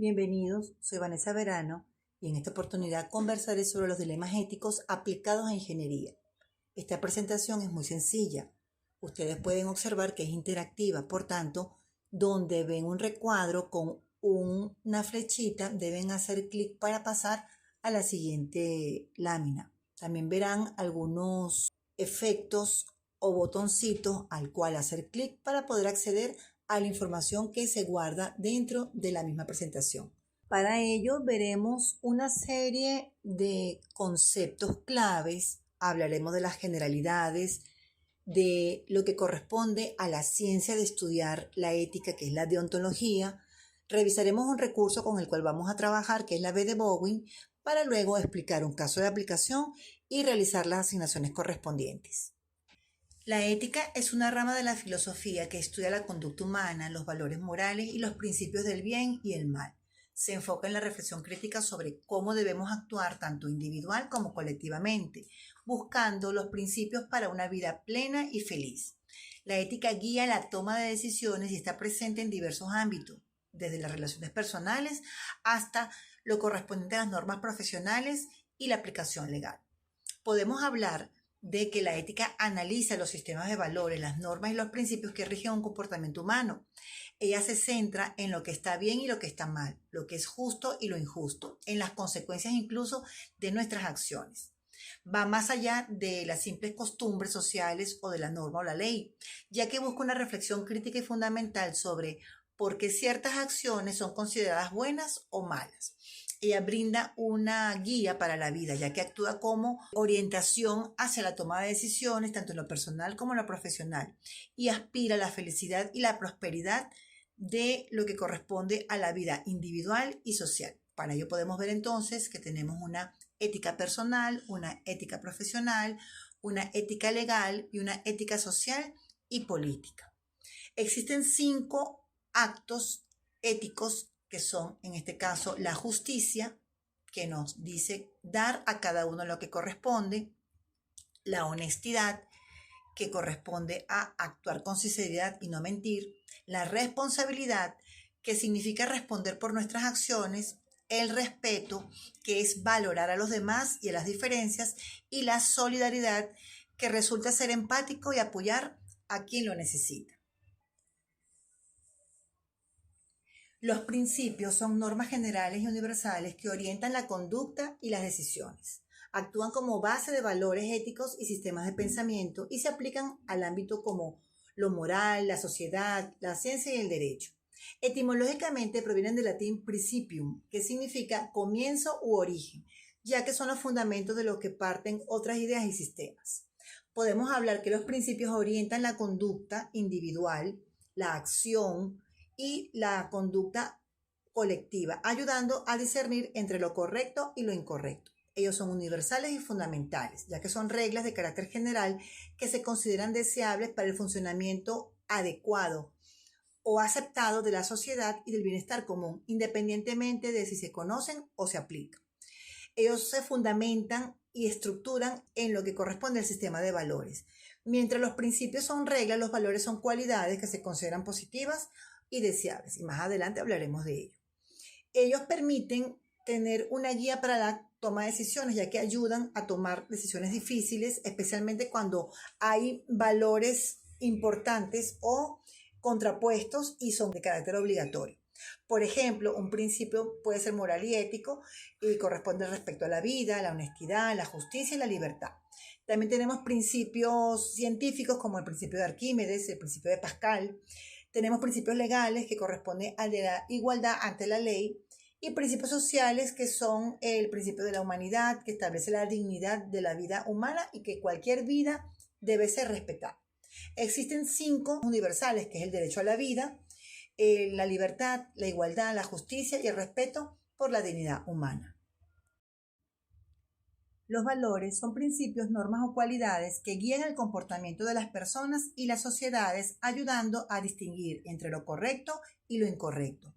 Bienvenidos, soy Vanessa Verano y en esta oportunidad conversaré sobre los dilemas éticos aplicados a ingeniería. Esta presentación es muy sencilla. Ustedes pueden observar que es interactiva, por tanto, donde ven un recuadro con una flechita, deben hacer clic para pasar a la siguiente lámina. También verán algunos efectos o botoncitos al cual hacer clic para poder acceder a la información que se guarda dentro de la misma presentación. Para ello veremos una serie de conceptos claves, hablaremos de las generalidades, de lo que corresponde a la ciencia de estudiar la ética, que es la deontología. Revisaremos un recurso con el cual vamos a trabajar, que es la B de Bowen, para luego explicar un caso de aplicación y realizar las asignaciones correspondientes. La ética es una rama de la filosofía que estudia la conducta humana, los valores morales y los principios del bien y el mal. Se enfoca en la reflexión crítica sobre cómo debemos actuar tanto individual como colectivamente, buscando los principios para una vida plena y feliz. La ética guía la toma de decisiones y está presente en diversos ámbitos, desde las relaciones personales hasta lo correspondiente a las normas profesionales y la aplicación legal. Podemos hablar de que la ética analiza los sistemas de valores, las normas y los principios que rigen un comportamiento humano. Ella se centra en lo que está bien y lo que está mal, lo que es justo y lo injusto, en las consecuencias incluso de nuestras acciones. Va más allá de las simples costumbres sociales o de la norma o la ley, ya que busca una reflexión crítica y fundamental sobre por qué ciertas acciones son consideradas buenas o malas. Ella brinda una guía para la vida, ya que actúa como orientación hacia la toma de decisiones, tanto en lo personal como en lo profesional, y aspira a la felicidad y la prosperidad de lo que corresponde a la vida individual y social. Para ello podemos ver entonces que tenemos una ética personal, una ética profesional, una ética legal y una ética social y política. Existen 5 actos éticos que son, en este caso, la justicia, que nos dice dar a cada uno lo que corresponde, la honestidad, que corresponde a actuar con sinceridad y no mentir, la responsabilidad, que significa responder por nuestras acciones, el respeto, que es valorar a los demás y a las diferencias, y la solidaridad, que resulta ser empático y apoyar a quien lo necesita. Los principios son normas generales y universales que orientan la conducta y las decisiones. Actúan como base de valores éticos y sistemas de pensamiento y se aplican al ámbito como lo moral, la sociedad, la ciencia y el derecho. Etimológicamente provienen del latín principium, que significa comienzo u origen, ya que son los fundamentos de los que parten otras ideas y sistemas. Podemos hablar que los principios orientan la conducta individual, la acción, y la conducta colectiva, ayudando a discernir entre lo correcto y lo incorrecto. Ellos son universales y fundamentales, ya que son reglas de carácter general que se consideran deseables para el funcionamiento adecuado o aceptado de la sociedad y del bienestar común, independientemente de si se conocen o se aplican. Ellos se fundamentan y estructuran en lo que corresponde al sistema de valores. Mientras los principios son reglas, los valores son cualidades que se consideran positivas y deseables, y más adelante hablaremos de ello. Ellos permiten tener una guía para la toma de decisiones, ya que ayudan a tomar decisiones difíciles, especialmente cuando hay valores importantes o contrapuestos y son de carácter obligatorio. Por ejemplo, un principio puede ser moral y ético y corresponde al respeto a la vida, la honestidad, la justicia y la libertad. También tenemos principios científicos como el principio de Arquímedes, el principio de Pascal. Tenemos principios legales que corresponden a la igualdad ante la ley y principios sociales que son el principio de la humanidad, que establece la dignidad de la vida humana y que cualquier vida debe ser respetada. Existen 5 universales, que es el derecho a la vida, la libertad, la igualdad, la justicia y el respeto por la dignidad humana. Los valores son principios, normas o cualidades que guían el comportamiento de las personas y las sociedades, ayudando a distinguir entre lo correcto y lo incorrecto.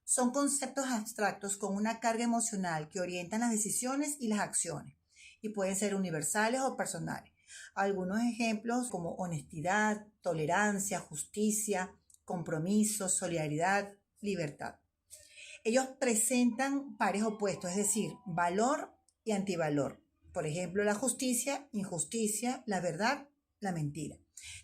Son conceptos abstractos con una carga emocional que orientan las decisiones y las acciones, y pueden ser universales o personales. Algunos ejemplos como honestidad, tolerancia, justicia, compromiso, solidaridad, libertad. Ellos presentan pares opuestos, es decir, valor y antivalor. Por ejemplo, la justicia, injusticia, la verdad, la mentira.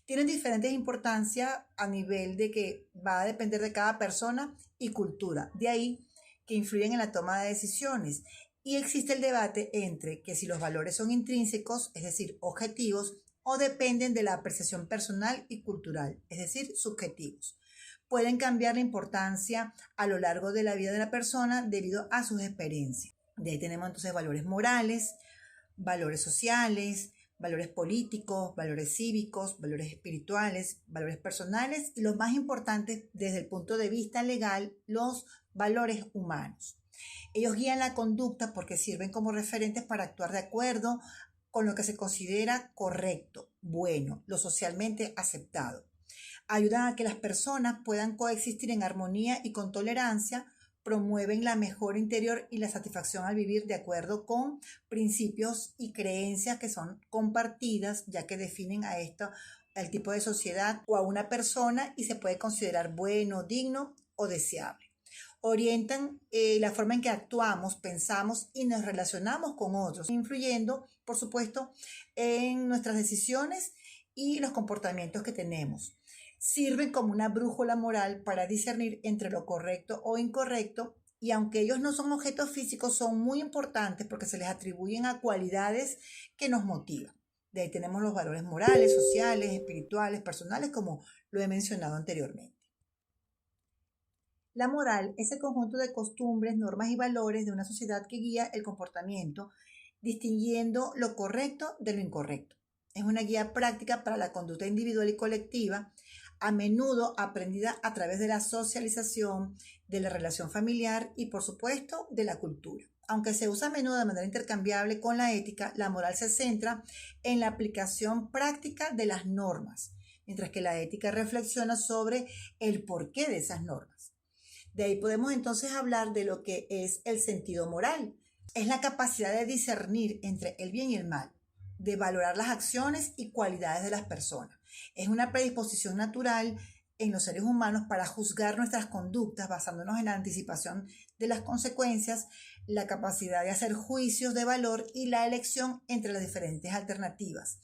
Tienen diferentes importancias a nivel de que va a depender de cada persona y cultura. De ahí que influyen en la toma de decisiones. Y existe el debate entre que si los valores son intrínsecos, es decir, objetivos, o dependen de la apreciación personal y cultural, es decir, subjetivos. Pueden cambiar la importancia a lo largo de la vida de la persona debido a sus experiencias. De ahí tenemos entonces valores morales, valores sociales, valores políticos, valores cívicos, valores espirituales, valores personales y los más importantes desde el punto de vista legal, los valores humanos. Ellos guían la conducta porque sirven como referentes para actuar de acuerdo con lo que se considera correcto, bueno, lo socialmente aceptado. Ayudan a que las personas puedan coexistir en armonía y con tolerancia, promueven la mejora interior y la satisfacción al vivir de acuerdo con principios y creencias que son compartidas, ya que definen a esto, al tipo de sociedad o a una persona y se puede considerar bueno, digno o deseable. Orientan la forma en que actuamos, pensamos y nos relacionamos con otros, influyendo, por supuesto, en nuestras decisiones y los comportamientos que tenemos. Sirven como una brújula moral para discernir entre lo correcto o incorrecto y aunque ellos no son objetos físicos, son muy importantes porque se les atribuyen a cualidades que nos motivan. De ahí tenemos los valores morales, sociales, espirituales, personales, como lo he mencionado anteriormente. La moral es el conjunto de costumbres, normas y valores de una sociedad que guía el comportamiento, distinguiendo lo correcto de lo incorrecto. Es una guía práctica para la conducta individual y colectiva, a menudo aprendida a través de la socialización, de la relación familiar y, por supuesto, de la cultura. Aunque se usa a menudo de manera intercambiable con la ética, la moral se centra en la aplicación práctica de las normas, mientras que la ética reflexiona sobre el porqué de esas normas. De ahí podemos entonces hablar de lo que es el sentido moral. Es la capacidad de discernir entre el bien y el mal, de valorar las acciones y cualidades de las personas. Es una predisposición natural en los seres humanos para juzgar nuestras conductas basándonos en la anticipación de las consecuencias, la capacidad de hacer juicios de valor y la elección entre las diferentes alternativas.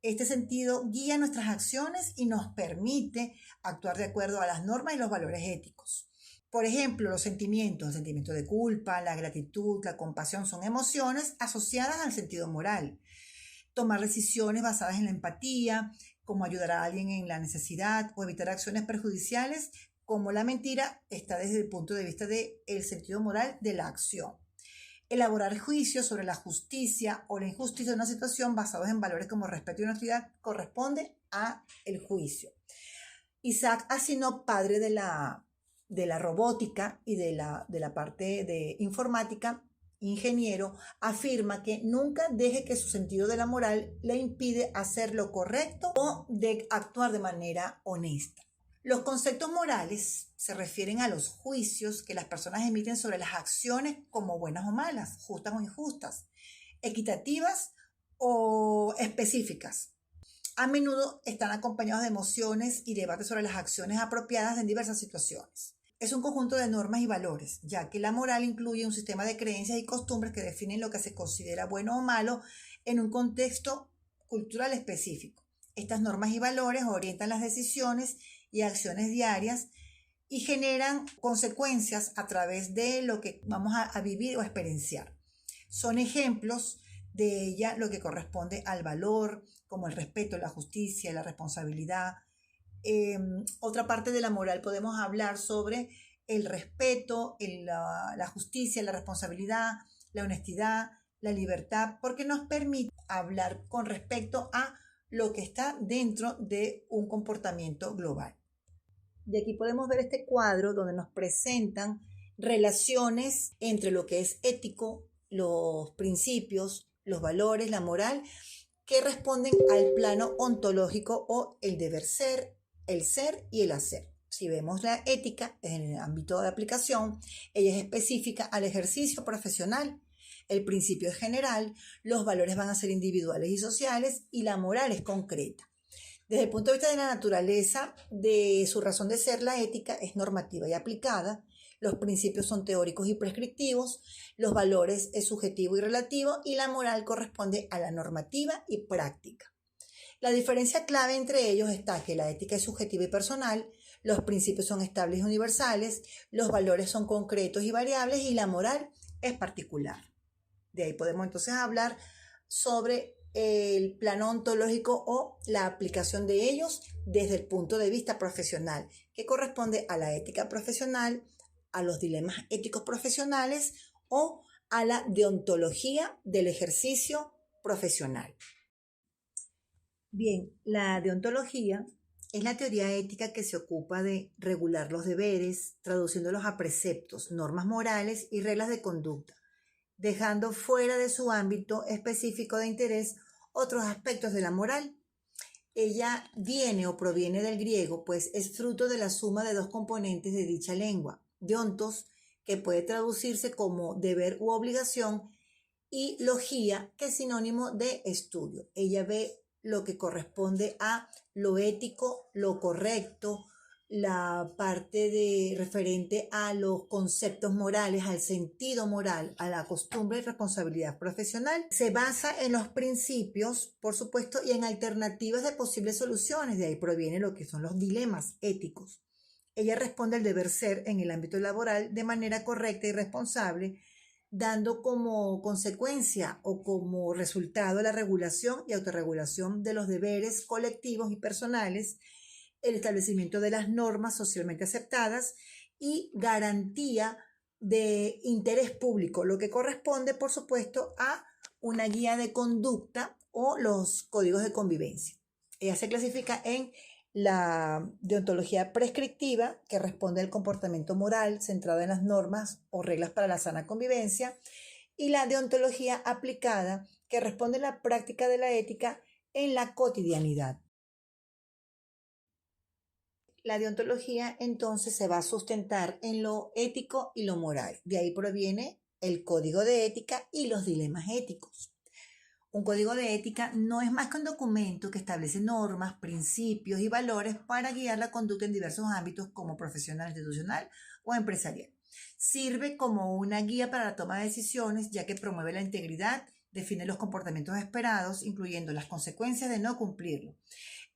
Este sentido guía nuestras acciones y nos permite actuar de acuerdo a las normas y los valores éticos. Por ejemplo, los sentimientos, el sentimiento de culpa, la gratitud, la compasión son emociones asociadas al sentido moral. Tomar decisiones basadas en la empatía, como ayudar a alguien en la necesidad o evitar acciones perjudiciales, como la mentira, está desde el punto de vista del sentido moral de la acción. Elaborar juicios sobre la justicia o la injusticia de una situación basados en valores como respeto y honestidad corresponde a el juicio. Isaac Asimov, padre de la robótica y de la parte de informática, ingeniero, afirma que nunca deje que su sentido de la moral le impide hacer lo correcto o de actuar de manera honesta. Los conceptos morales se refieren a los juicios que las personas emiten sobre las acciones como buenas o malas, justas o injustas, equitativas o específicas. A menudo están acompañados de emociones y debates sobre las acciones apropiadas en diversas situaciones. Es un conjunto de normas y valores, ya que la moral incluye un sistema de creencias y costumbres que definen lo que se considera bueno o malo en un contexto cultural específico. Estas normas y valores orientan las decisiones y acciones diarias y generan consecuencias a través de lo que vamos a vivir o experienciar. Son ejemplos de ella lo que corresponde al valor, como el respeto, la justicia, la responsabilidad. Otra parte de la moral podemos hablar sobre el respeto, la justicia, la responsabilidad, la honestidad, la libertad, porque nos permite hablar con respecto a lo que está dentro de un comportamiento global. De aquí podemos ver este cuadro donde nos presentan relaciones entre lo que es ético, los principios, los valores, la moral, que responden al plano ontológico o el deber ser, el ser y el hacer. Si vemos la ética en el ámbito de aplicación, ella es específica al ejercicio profesional. El principio es general, los valores van a ser individuales y sociales y la moral es concreta. Desde el punto de vista de la naturaleza, de su razón de ser, la ética es normativa y aplicada. Los principios son teóricos y prescriptivos, los valores es subjetivo y relativo y la moral corresponde a la normativa y práctica. La diferencia clave entre ellos está que la ética es subjetiva y personal, los principios son estables y universales, los valores son concretos y variables y la moral es particular. De ahí podemos entonces hablar sobre el plano ontológico o la aplicación de ellos desde el punto de vista profesional, que corresponde a la ética profesional, a los dilemas éticos profesionales o a la deontología del ejercicio profesional. Bien, la deontología es la teoría ética que se ocupa de regular los deberes, traduciéndolos a preceptos, normas morales y reglas de conducta, dejando fuera de su ámbito específico de interés otros aspectos de la moral. Ella viene o proviene del griego, pues es fruto de la suma de dos componentes de dicha lengua, deontos, que puede traducirse como deber u obligación, y logía, que es sinónimo de estudio. Ella ve lo que corresponde a lo ético, lo correcto, la parte de referente a los conceptos morales, al sentido moral, a la costumbre y responsabilidad profesional. Se basa en los principios, por supuesto, y en alternativas de posibles soluciones. De ahí proviene lo que son los dilemas éticos. Ella responde al deber ser en el ámbito laboral de manera correcta y responsable, dando como consecuencia o como resultado la regulación y autorregulación de los deberes colectivos y personales, el establecimiento de las normas socialmente aceptadas y garantía de interés público, lo que corresponde, por supuesto, a una guía de conducta o los códigos de convivencia. Ella se clasifica en la deontología prescriptiva, que responde al comportamiento moral centrado en las normas o reglas para la sana convivencia, y la deontología aplicada, que responde a la práctica de la ética en la cotidianidad. La deontología entonces se va a sustentar en lo ético y lo moral. De ahí proviene el código de ética y los dilemas éticos. Un código de ética no es más que un documento que establece normas, principios y valores para guiar la conducta en diversos ámbitos como profesional, institucional o empresarial. Sirve como una guía para la toma de decisiones, ya que promueve la integridad, define los comportamientos esperados, incluyendo las consecuencias de no cumplirlo.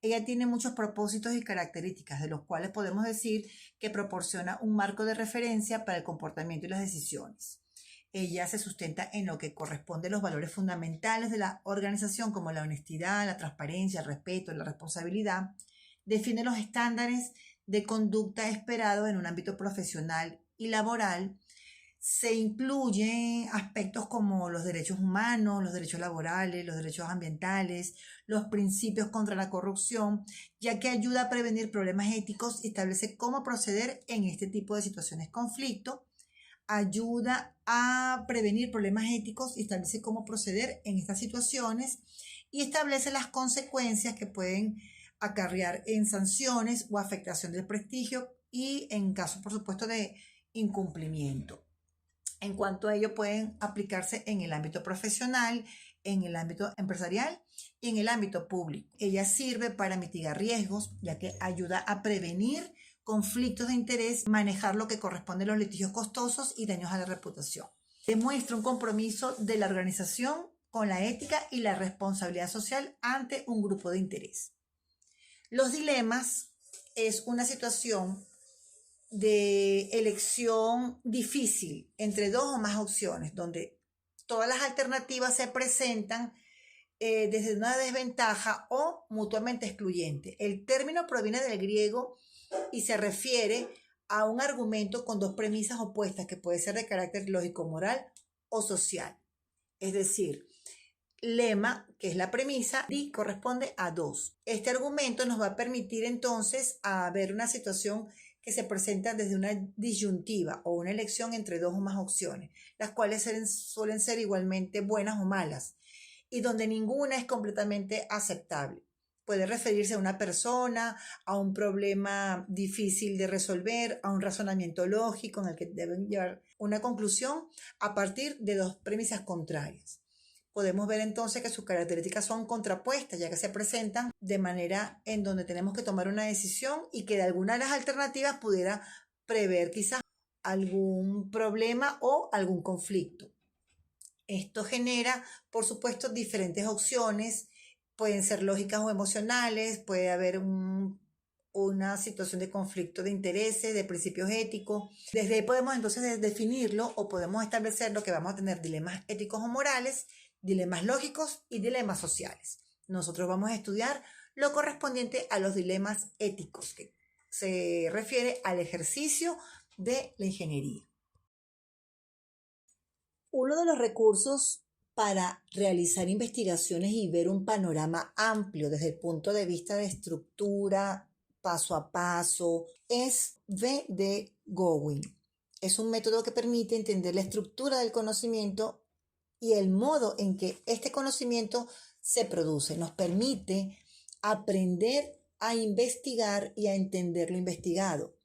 Ella tiene muchos propósitos y características, de los cuales podemos decir que proporciona un marco de referencia para el comportamiento y las decisiones. Ella se sustenta en lo que corresponde a los valores fundamentales de la organización, como la honestidad, la transparencia, el respeto, la responsabilidad. Define los estándares de conducta esperados en un ámbito profesional y laboral. Se incluyen aspectos como los derechos humanos, los derechos laborales, los derechos ambientales, los principios contra la corrupción, ya que ayuda a prevenir problemas éticos y establece cómo proceder en este tipo de situaciones de conflicto. Ayuda a prevenir problemas éticos y establece cómo proceder en estas situaciones y establece las consecuencias que pueden acarrear en sanciones o afectación del prestigio y en caso, por supuesto, de incumplimiento. En cuanto a ello, pueden aplicarse en el ámbito profesional, en el ámbito empresarial y en el ámbito público. Ella sirve para mitigar riesgos, ya que ayuda a prevenir conflictos de interés, manejar lo que corresponde a los litigios costosos y daños a la reputación. Demuestra un compromiso de la organización con la ética y la responsabilidad social ante un grupo de interés. Los dilemas es una situación de elección difícil entre dos o más opciones, donde todas las alternativas se presentan desde una desventaja o mutuamente excluyente. El término proviene del griego y se refiere a un argumento con dos premisas opuestas que puede ser de carácter lógico-moral o social. Es decir, lema, que es la premisa, y corresponde a dos. Este argumento nos va a permitir entonces a ver una situación que se presenta desde una disyuntiva o una elección entre dos o más opciones, las cuales suelen ser igualmente buenas o malas, y donde ninguna es completamente aceptable. Puede referirse a una persona, a un problema difícil de resolver, a un razonamiento lógico en el que deben llevar una conclusión a partir de dos premisas contrarias. Podemos ver entonces que sus características son contrapuestas, ya que se presentan de manera en donde tenemos que tomar una decisión y que de alguna de las alternativas pudiera prever quizás algún problema o algún conflicto. Esto genera, por supuesto, diferentes opciones, pueden ser lógicas o emocionales, puede haber una situación de conflicto de intereses, de principios éticos. Desde ahí podemos entonces definirlo o podemos establecerlo que vamos a tener dilemas éticos o morales, dilemas lógicos y dilemas sociales. Nosotros vamos a estudiar lo correspondiente a los dilemas éticos, que se refiere al ejercicio de la ingeniería. Uno de los recursos para realizar investigaciones y ver un panorama amplio desde el punto de vista de estructura, paso a paso, es V.D. Gowing. Es un método que permite entender la estructura del conocimiento y el modo en que este conocimiento se produce. Nos permite aprender a investigar y a entender lo investigado.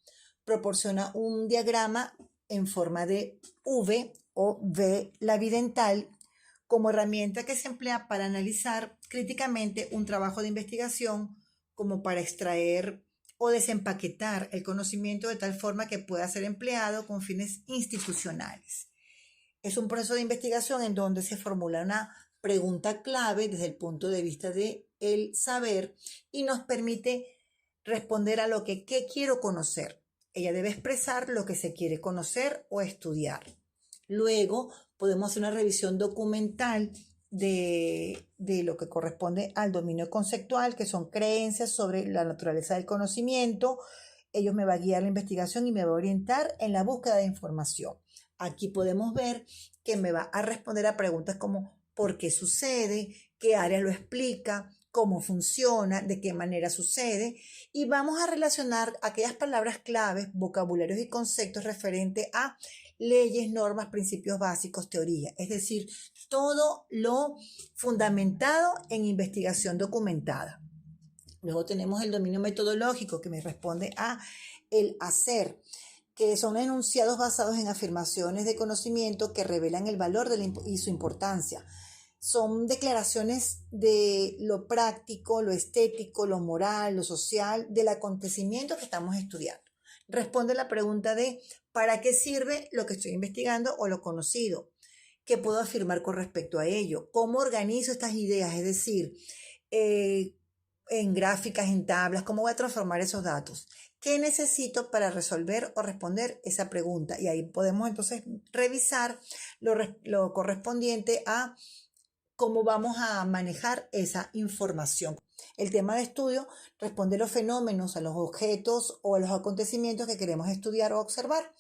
Proporciona un diagrama en forma de V o V labidental como herramienta que se emplea para analizar críticamente un trabajo de investigación, como para extraer o desempaquetar el conocimiento de tal forma que pueda ser empleado con fines institucionales. Es un proceso de investigación en donde se formula una pregunta clave desde el punto de vista del saber y nos permite responder a lo que ¿qué quiero conocer? Ella debe expresar lo que se quiere conocer o estudiar. Luego podemos hacer una revisión documental de lo que corresponde al dominio conceptual, que son creencias sobre la naturaleza del conocimiento. Ellos me va a guiar la investigación y me va a orientar en la búsqueda de información. Aquí podemos ver que me va a responder a preguntas como ¿por qué sucede? ¿Qué área lo explica? ¿Cómo funciona? ¿De qué manera sucede? Y vamos a relacionar aquellas palabras claves, vocabularios y conceptos referentes a leyes, normas, principios básicos, teoría. Es decir, todo lo fundamentado en investigación documentada. Luego tenemos el dominio metodológico, que me responde a el hacer, que son enunciados basados en afirmaciones de conocimiento que revelan el valor y su importancia. Son declaraciones de lo práctico, lo estético, lo moral, lo social, del acontecimiento que estamos estudiando. Responde la pregunta de ¿para qué sirve lo que estoy investigando o lo conocido? ¿Qué puedo afirmar con respecto a ello? ¿Cómo organizo estas ideas? Es decir, en gráficas, en tablas, ¿cómo voy a transformar esos datos? ¿Qué necesito para resolver o responder esa pregunta? Y ahí podemos entonces revisar lo correspondiente a cómo vamos a manejar esa información. El tema de estudio responde a los fenómenos, a los objetos o a los acontecimientos que queremos estudiar o observar.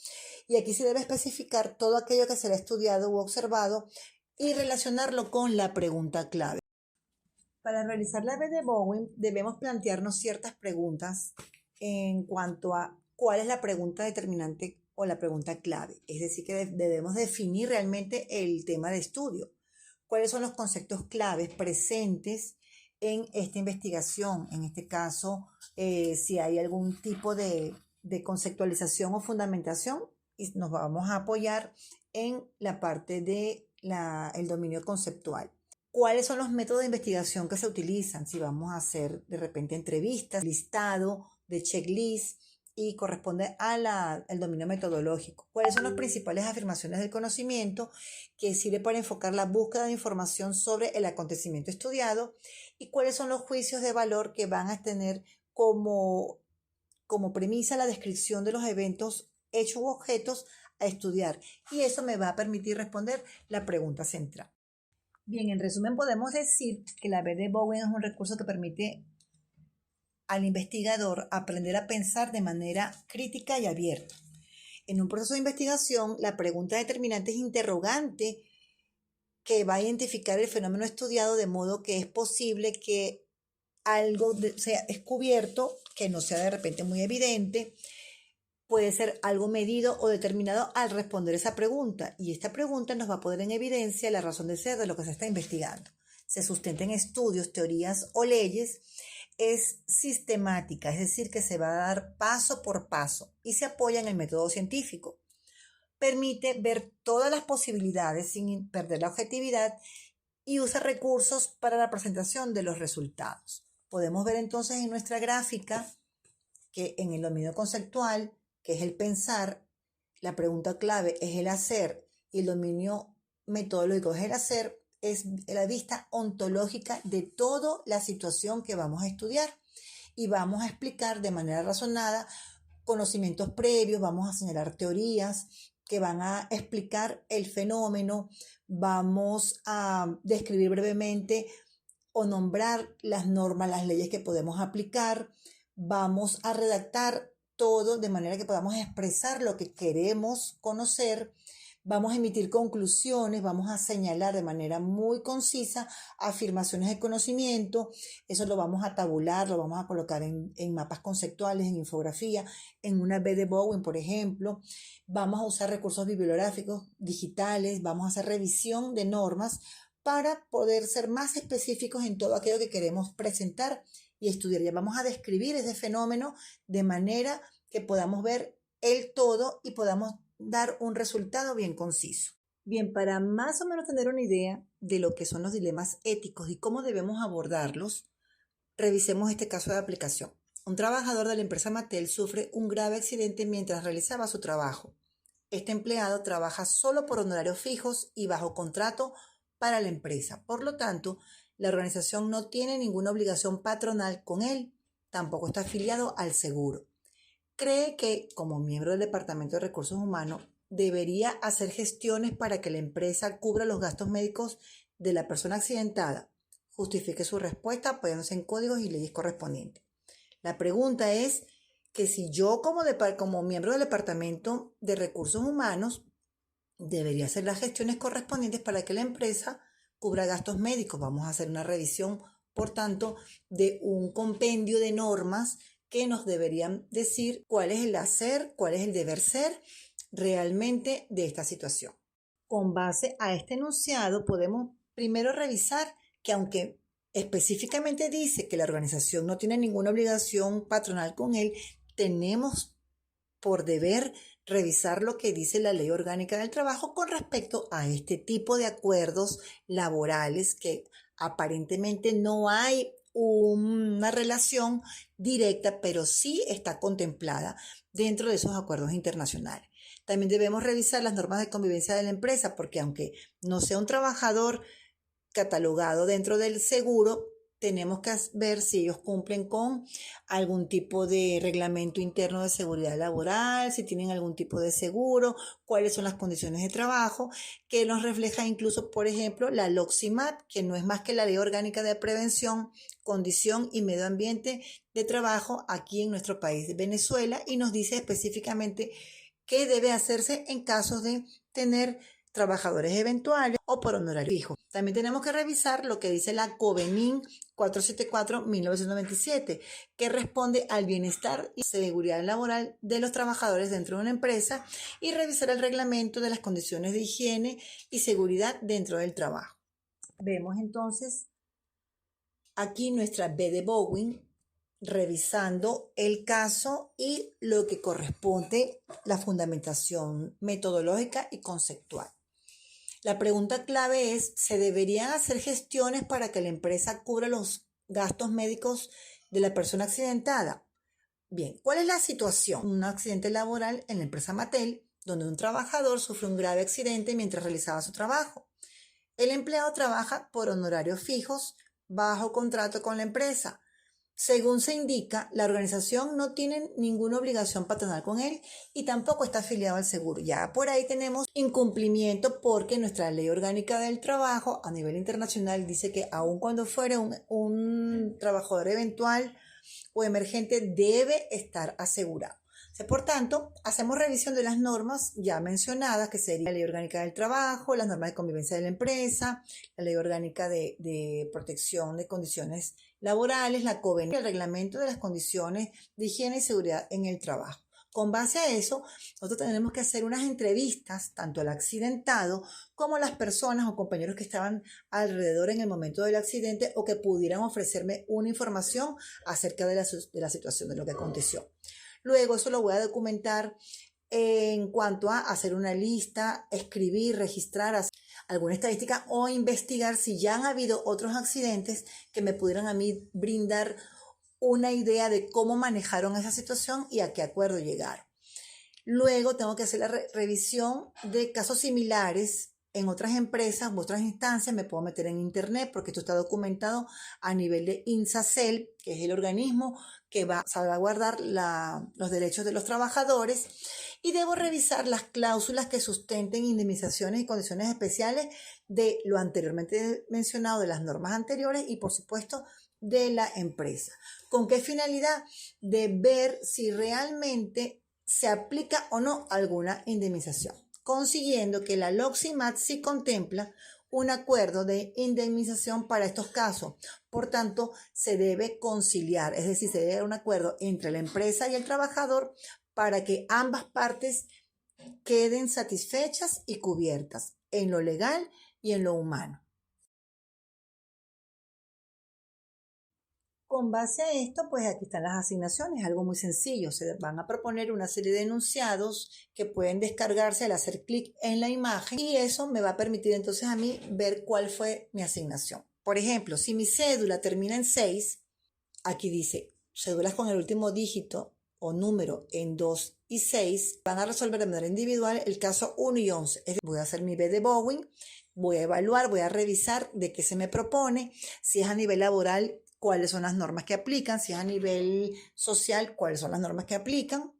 Y aquí se debe especificar todo aquello que será estudiado u observado y relacionarlo con la pregunta clave. Para realizar la V.D. Gowing debemos plantearnos ciertas preguntas en cuanto a cuál es la pregunta determinante o la pregunta clave. Es decir, que debemos definir realmente el tema de estudio. ¿Cuáles son los conceptos claves presentes en esta investigación? En este caso, si hay algún tipo de conceptualización o fundamentación, y nos vamos a apoyar en la parte de el dominio conceptual. ¿Cuáles son los métodos de investigación que se utilizan? Si vamos a hacer de repente entrevistas, listado de checklist y corresponde al dominio metodológico. ¿Cuáles son las principales afirmaciones del conocimiento que sirve para enfocar la búsqueda de información sobre el acontecimiento estudiado? ¿Y cuáles son los juicios de valor que van a tener como premisa la descripción de los eventos, hechos u objetos a estudiar? Y eso me va a permitir responder la pregunta central. Bien, en resumen podemos decir que la V.D. Gowing es un recurso que permite al investigador aprender a pensar de manera crítica y abierta. En un proceso de investigación, la pregunta determinante es interrogante que va a identificar el fenómeno estudiado de modo que es posible que algo sea descubierto, que no sea de repente muy evidente, puede ser algo medido o determinado al responder esa pregunta. Y esta pregunta nos va a poner en evidencia la razón de ser de lo que se está investigando. Se sustenta en estudios, teorías o leyes. Es sistemática, es decir, que se va a dar paso por paso y se apoya en el método científico. Permite ver todas las posibilidades sin perder la objetividad y usa recursos para la presentación de los resultados. Podemos ver entonces en nuestra gráfica que en el dominio conceptual, que es el pensar, La pregunta clave es el hacer y el dominio metodológico es el hacer, es la vista ontológica de toda la situación que vamos a estudiar y vamos a explicar de manera razonada conocimientos previos, vamos a señalar teorías que van a explicar el fenómeno, vamos a describir brevemente o nombrar las normas, las leyes que podemos aplicar, vamos a redactar todo de manera que podamos expresar lo que queremos conocer, vamos a emitir conclusiones, vamos a señalar de manera muy concisa afirmaciones de conocimiento, eso lo vamos a tabular, lo vamos a colocar en mapas conceptuales, en infografía, en una B de Bowen, por ejemplo, vamos a usar recursos bibliográficos digitales, vamos a hacer revisión de normas para poder ser más específicos en todo aquello que queremos presentar y estudiar. Ya vamos a describir ese fenómeno de manera que podamos ver el todo y podamos dar un resultado bien conciso. Bien, para más o menos tener una idea de lo que son los dilemas éticos y cómo debemos abordarlos, revisemos este caso de aplicación. Un trabajador de la empresa Mattel sufre un grave accidente mientras realizaba su trabajo. Este empleado trabaja solo por honorarios fijos y bajo contrato para la empresa. Por lo tanto, la organización no tiene ninguna obligación patronal con él. Tampoco está afiliado al seguro. Cree que, como miembro del Departamento de Recursos Humanos, debería hacer gestiones para que la empresa cubra los gastos médicos de la persona accidentada. Justifique su respuesta apoyándose en códigos y leyes correspondientes. La pregunta es que si yo como miembro del Departamento de Recursos Humanos debería hacer las gestiones correspondientes para que la empresa cubra gastos médicos. Vamos a hacer una revisión, por tanto, de un compendio de normas que nos deberían decir cuál es el hacer, cuál es el deber ser realmente de esta situación. Con base a este enunciado podemos primero revisar que aunque específicamente dice que la organización no tiene ninguna obligación patronal con él, tenemos por deber revisar lo que dice la Ley Orgánica del Trabajo con respecto a este tipo de acuerdos laborales que aparentemente no hay una relación directa, pero sí está contemplada dentro de esos acuerdos internacionales. También debemos revisar las normas de convivencia de la empresa, porque aunque no sea un trabajador catalogado dentro del seguro, tenemos que ver si ellos cumplen con algún tipo de reglamento interno de seguridad laboral, si tienen algún tipo de seguro, cuáles son las condiciones de trabajo, que nos refleja incluso, por ejemplo, la LOXIMAT, que no es más que la Ley Orgánica de Prevención, Condición y Medio Ambiente de Trabajo aquí en nuestro país de Venezuela, y nos dice específicamente qué debe hacerse en casos de tener trabajadores eventuales o por honorario fijo. También tenemos que revisar lo que dice la COVENIN 474-1997, que responde al bienestar y seguridad laboral de los trabajadores dentro de una empresa, y revisar el reglamento de las condiciones de higiene y seguridad dentro del trabajo. Vemos entonces aquí nuestra B de Bowen, revisando el caso y lo que corresponde la fundamentación metodológica y conceptual. La pregunta clave es, ¿se deberían hacer gestiones para que la empresa cubra los gastos médicos de la persona accidentada? Bien, ¿cuál es la situación? Un accidente laboral en la empresa Mattel, donde un trabajador sufre un grave accidente mientras realizaba su trabajo. El empleado trabaja por honorarios fijos bajo contrato con la empresa. Según se indica, la organización no tiene ninguna obligación patronal con él y tampoco está afiliado al seguro. Ya por ahí tenemos incumplimiento, porque nuestra Ley Orgánica del Trabajo a nivel internacional dice que aun cuando fuera un trabajador eventual o emergente, debe estar asegurado. Por tanto, hacemos revisión de las normas ya mencionadas, que sería la Ley Orgánica del Trabajo, las normas de convivencia de la empresa, la Ley Orgánica de Protección de Condiciones Laborales, la COVENIN, el reglamento de las condiciones de higiene y seguridad en el trabajo. Con base a eso, nosotros tenemos que hacer unas entrevistas, tanto al accidentado como a las personas o compañeros que estaban alrededor en el momento del accidente o que pudieran ofrecerme una información acerca de la situación, de lo que aconteció. Luego eso lo voy a documentar en cuanto a hacer una lista, escribir, registrar alguna estadística o investigar si ya han habido otros accidentes que me pudieran a mí brindar una idea de cómo manejaron esa situación y a qué acuerdo llegaron. Luego tengo que hacer la revisión de casos similares en otras empresas u otras instancias. Me puedo meter en internet porque esto está documentado a nivel de INSACEL, que es el organismo que va a salvaguardar los derechos de los trabajadores, y debo revisar las cláusulas que sustenten indemnizaciones y condiciones especiales de lo anteriormente mencionado, de las normas anteriores y por supuesto de la empresa. ¿Con qué finalidad? De ver si realmente se aplica o no alguna indemnización, consiguiendo que la LOXIMAT sí contempla un acuerdo de indemnización para estos casos. Por tanto, se debe conciliar, es decir, se debe dar un acuerdo entre la empresa y el trabajador para que ambas partes queden satisfechas y cubiertas en lo legal y en lo humano. Con base a esto, pues aquí están las asignaciones, algo muy sencillo. Se van a proponer una serie de enunciados que pueden descargarse al hacer clic en la imagen y eso me va a permitir entonces a mí ver cuál fue mi asignación. Por ejemplo, si mi cédula termina en 6, aquí dice cédulas con el último dígito o número en 2 y 6, van a resolver de manera individual el caso 1 y 11. Es decir, voy a hacer mi B de Bowen, voy a evaluar, voy a revisar de qué se me propone, si es a nivel laboral, cuáles son las normas que aplican, si es a nivel social, cuáles son las normas que aplican,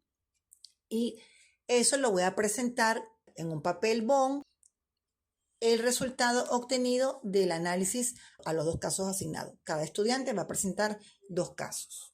y eso lo voy a presentar en un papel bond, el resultado obtenido del análisis a los dos casos asignados. Cada estudiante va a presentar 2 casos.